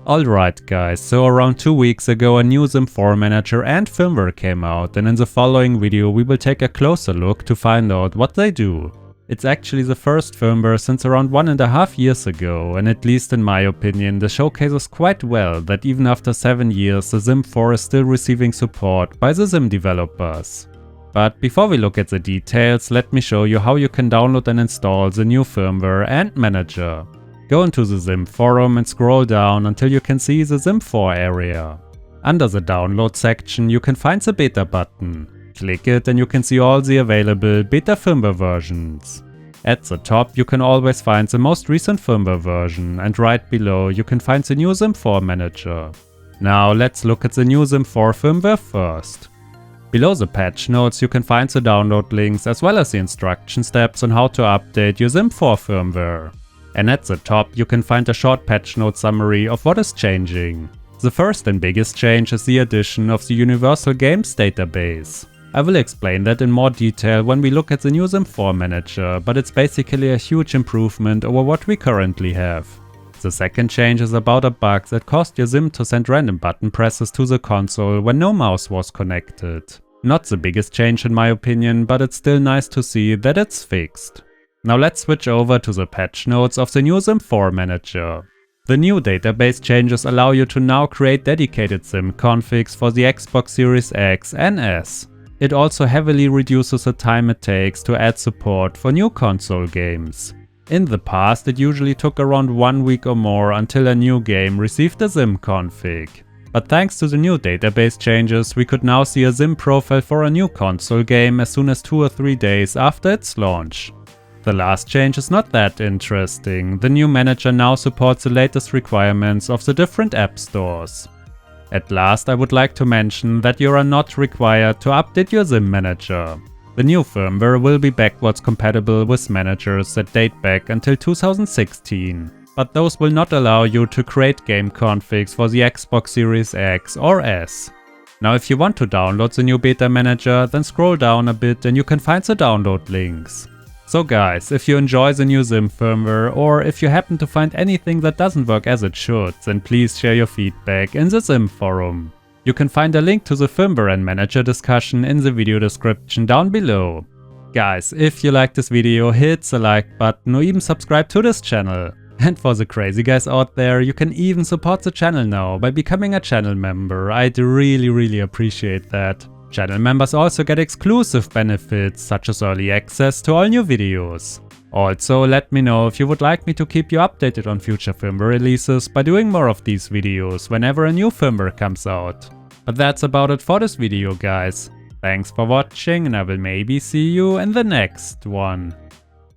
Alright guys, so around 2 weeks ago a new XIM4 manager and firmware came out, and in the following video we will take a closer look to find out what they do. It's actually the first firmware since around 1.5 years ago, and at least in my opinion this showcases quite well that even after 7 years the XIM4 is still receiving support by the XIM developers. But before we look at the details, let me show you how you can download and install the new firmware and manager. Go into the XIM forum and scroll down until you can see the XIM4 area. Under the download section you can find the beta button. Click it and you can see all the available beta firmware versions. At the top you can always find the most recent firmware version, and right below you can find the new XIM4 manager. Now let's look at the new XIM4 firmware first. Below the patch notes you can find the download links as well as the instruction steps on how to update your XIM4 firmware. And at the top you can find a short patch note summary of what is changing. The first and biggest change is the addition of the Universal Games database. I will explain that in more detail when we look at the new XIM4 manager, but it's basically a huge improvement over what we currently have. The second change is about a bug that caused your XIM to send random button presses to the console when no mouse was connected. Not the biggest change in my opinion, but it's still nice to see that it's fixed. Now let's switch over to the patch notes of the new XIM4 manager. The new database changes allow you to now create dedicated XIM configs for the Xbox Series X and S. It also heavily reduces the time it takes to add support for new console games. In the past it usually took around 1 week or more until a new game received a XIM config. But thanks to the new database changes we could now see a XIM profile for a new console game as soon as 2 or 3 days after its launch. The last change is not that interesting. The new manager now supports the latest requirements of the different app stores. At last I would like to mention that you are not required to update your XIM manager. The new firmware will be backwards compatible with managers that date back until 2016. But those will not allow you to create game configs for the Xbox Series X or S. Now if you want to download the new beta manager, then scroll down a bit and you can find the download links. So guys, if you enjoy the new XIM firmware, or if you happen to find anything that doesn't work as it should, then please share your feedback in the XIM forum. You can find a link to the firmware and manager discussion in the video description down below. Guys, if you like this video, hit the like button or even subscribe to this channel. And for the crazy guys out there, you can even support the channel now by becoming a channel member. I'd really appreciate that. Channel members also get exclusive benefits such as early access to all new videos. Also, let me know if you would like me to keep you updated on future firmware releases by doing more of these videos whenever a new firmware comes out. But that's about it for this video guys. Thanks for watching and I will maybe see you in the next one.